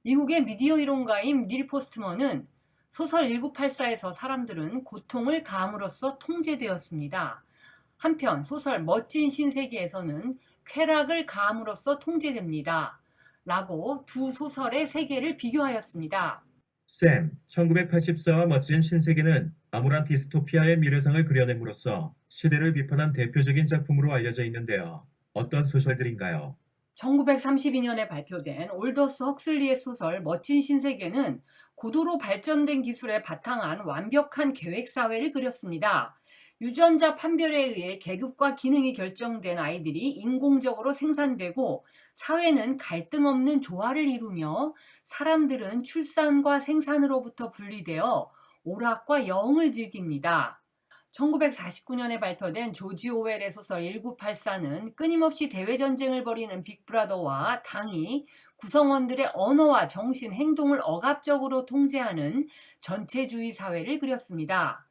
미국의 미디어 이론가인 닐 포스트먼은 소설 1984에서 사람들은 고통을 가함으로써 통제되었습니다. 한편 소설 멋진 신세계에서는 쾌락을 가함으로써 통제됩니다. 라고 두 소설의 세계를 비교하였습니다. 샘, 1984와 멋진 신세계는 암울한 디스토피아의 미래상을 그려냄으로써 시대를 비판한 대표적인 작품으로 알려져 있는데요. 어떤 소설들인가요? 1932년에 발표된 올더스 헉슬리의 소설 멋진 신세계는 고도로 발전된 기술에 바탕한 완벽한 계획사회를 그렸습니다. 유전자 판별에 의해 계급과 기능이 결정된 아이들이 인공적으로 생산되고 사회는 갈등 없는 조화를 이루며 사람들은 출산과 생산으로부터 분리되어 오락과 여흥을 즐깁니다. 1949년에 발표된 조지 오웰의 소설 1984는 끊임없이 대외전쟁을 벌이는 빅브라더와 당이 구성원들의 언어와 정신, 행동을 억압적으로 통제하는 전체주의 사회를 그렸습니다.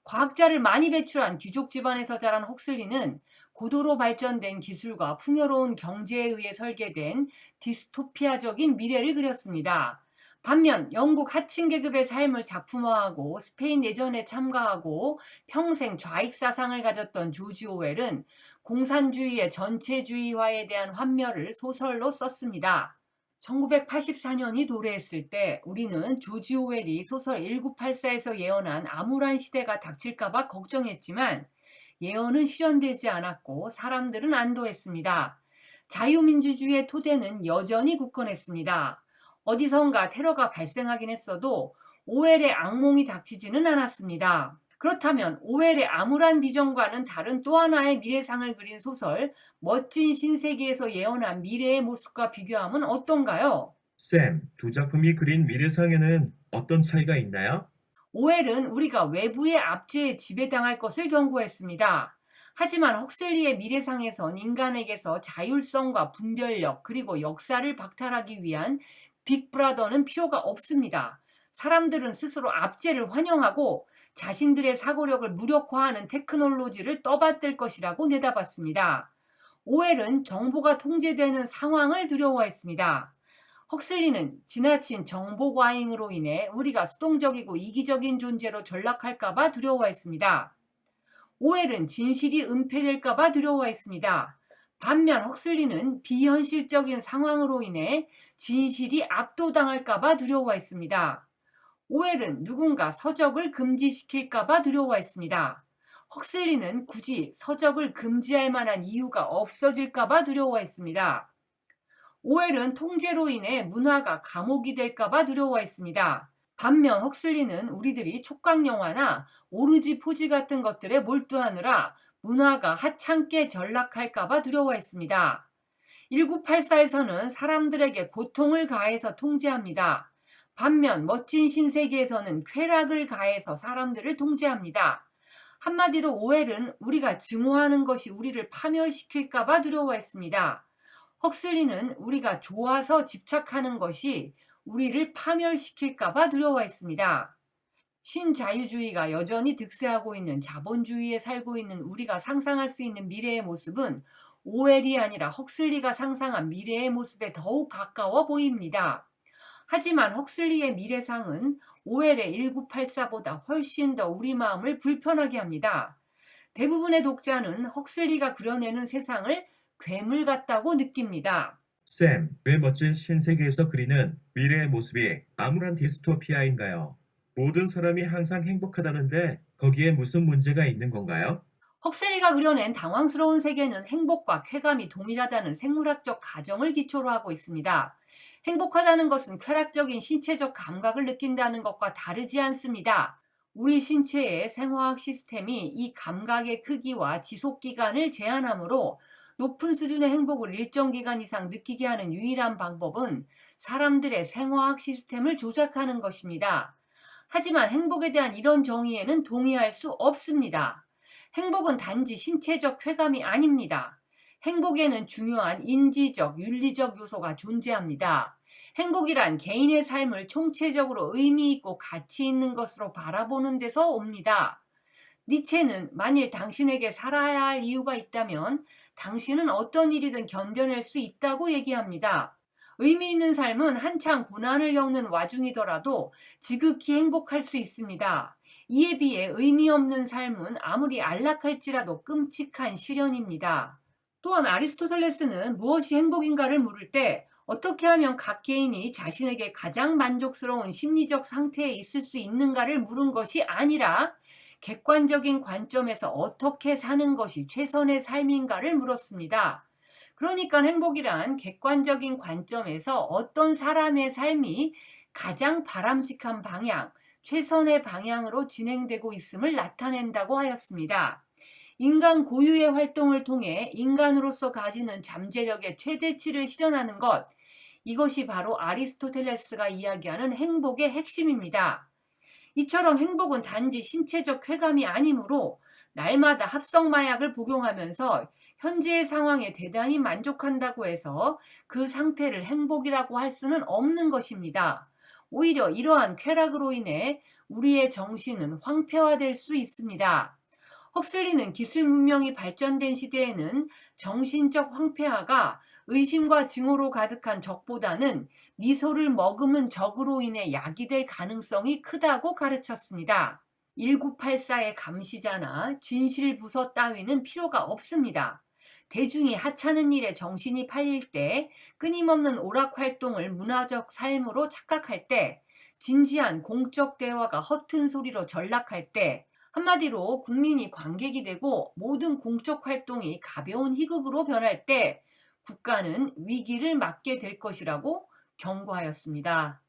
과학자를 많이 배출한 귀족 집안에서 자란 헉슬리는 고도로 발전된 기술과 풍요로운 경제에 의해 설계된 디스토피아적인 미래를 그렸습니다. 반면 영국 하층 계급의 삶을 작품화하고 스페인 내전에 참가하고 평생 좌익 사상을 가졌던 조지 오웰은 공산주의의 전체주의화에 대한 환멸을 소설로 썼습니다. 1984년이 도래했을 때 우리는 조지 오웰이 소설 1984에서 예언한 암울한 시대가 닥칠까봐 걱정했지만 예언은 실현되지 않았고 사람들은 안도했습니다. 자유민주주의의 토대는 여전히 굳건했습니다. 어디선가 테러가 발생하긴 했어도 오웰의 악몽이 닥치지는 않았습니다. 그렇다면 오웰의 암울한 비전과는 다른 또 하나의 미래상을 그린 소설 멋진 신세계에서 예언한 미래의 모습과 비교하면 어떤가요? 샘, 두 작품이 그린 미래상에는 어떤 차이가 있나요? 오웰은 우리가 외부의 압제에 지배당할 것을 경고했습니다. 하지만 헉슬리의 미래상에선 인간에게서 자율성과 분별력 그리고 역사를 박탈하기 위한 빅브라더는 필요가 없습니다. 사람들은 스스로 압제를 환영하고 자신들의 사고력을 무력화하는 테크놀로지를 떠받들 것이라고 내다봤습니다. 오웰은 정보가 통제되는 상황을 두려워했습니다. 헉슬리는 지나친 정보 과잉으로 인해 우리가 수동적이고 이기적인 존재로 전락할까봐 두려워했습니다. 오웰은 진실이 은폐될까봐 두려워했습니다. 반면 헉슬리는 비현실적인 상황으로 인해 진실이 압도당할까봐 두려워했습니다. 오웰은 누군가 서적을 금지시킬까봐 두려워했습니다. 헉슬리는 굳이 서적을 금지할 만한 이유가 없어질까봐 두려워했습니다. 오웰은 통제로 인해 문화가 감옥이 될까봐 두려워했습니다. 반면 헉슬리는 우리들이 촉각 영화나 오르지 포지 같은 것들에 몰두하느라 문화가 하찮게 전락할까봐 두려워했습니다. 1984에서는 사람들에게 고통을 가해서 통제합니다. 반면 멋진 신세계에서는 쾌락을 가해서 사람들을 통제합니다. 한마디로 오웰은 우리가 증오하는 것이 우리를 파멸시킬까봐 두려워했습니다. 헉슬리는 우리가 좋아서 집착하는 것이 우리를 파멸시킬까봐 두려워했습니다. 신자유주의가 여전히 득세하고 있는 자본주의에 살고 있는 우리가 상상할 수 있는 미래의 모습은 오웰이 아니라 헉슬리가 상상한 미래의 모습에 더욱 가까워 보입니다. 하지만 헉슬리의 미래상은 오웰의 1984보다 훨씬 더 우리 마음을 불편하게 합니다. 대부분의 독자는 헉슬리가 그려내는 세상을 괴물 같다고 느낍니다. 샘, 왜 멋진 신세계에서 그리는 미래의 모습이 암울한 디스토피아인가요? 모든 사람이 항상 행복하다는데 거기에 무슨 문제가 있는 건가요? 헉슬리가 그려낸 당황스러운 세계는 행복과 쾌감이 동일하다는 생물학적 가정을 기초로 하고 있습니다. 행복하다는 것은 쾌락적인 신체적 감각을 느낀다는 것과 다르지 않습니다. 우리 신체의 생화학 시스템이 이 감각의 크기와 지속 기간을 제한하므로 높은 수준의 행복을 일정 기간 이상 느끼게 하는 유일한 방법은 사람들의 생화학 시스템을 조작하는 것입니다. 하지만 행복에 대한 이런 정의에는 동의할 수 없습니다. 행복은 단지 신체적 쾌감이 아닙니다. 행복에는 중요한 인지적, 윤리적 요소가 존재합니다. 행복이란 개인의 삶을 총체적으로 의미 있고 가치 있는 것으로 바라보는 데서 옵니다. 니체는 만일 당신에게 살아야 할 이유가 있다면 당신은 어떤 일이든 견뎌낼 수 있다고 얘기합니다. 의미 있는 삶은 한창 고난을 겪는 와중이더라도 지극히 행복할 수 있습니다. 이에 비해 의미 없는 삶은 아무리 안락할지라도 끔찍한 시련입니다. 또한 아리스토텔레스는 무엇이 행복인가를 물을 때 어떻게 하면 각 개인이 자신에게 가장 만족스러운 심리적 상태에 있을 수 있는가를 물은 것이 아니라 객관적인 관점에서 어떻게 사는 것이 최선의 삶인가를 물었습니다. 그러니까 행복이란 객관적인 관점에서 어떤 사람의 삶이 가장 바람직한 방향, 최선의 방향으로 진행되고 있음을 나타낸다고 하였습니다. 인간 고유의 활동을 통해 인간으로서 가지는 잠재력의 최대치를 실현하는 것, 이것이 바로 아리스토텔레스가 이야기하는 행복의 핵심입니다. 이처럼 행복은 단지 신체적 쾌감이 아니므로 날마다 합성마약을 복용하면서 현재의 상황에 대단히 만족한다고 해서 그 상태를 행복이라고 할 수는 없는 것입니다. 오히려 이러한 쾌락으로 인해 우리의 정신은 황폐화될 수 있습니다. 헉슬리는 기술 문명이 발전된 시대에는 정신적 황폐화가 의심과 증오로 가득한 적보다는 미소를 머금은 적으로 인해 야기될 가능성이 크다고 가르쳤습니다. 1984의 감시자나 진실부서 따위는 필요가 없습니다. 대중이 하찮은 일에 정신이 팔릴 때, 끊임없는 오락활동을 문화적 삶으로 착각할 때, 진지한 공적 대화가 허튼 소리로 전락할 때, 한마디로 국민이 관객이 되고 모든 공적 활동이 가벼운 희극으로 변할 때 국가는 위기를 맞게 될 것이라고 경고하였습니다.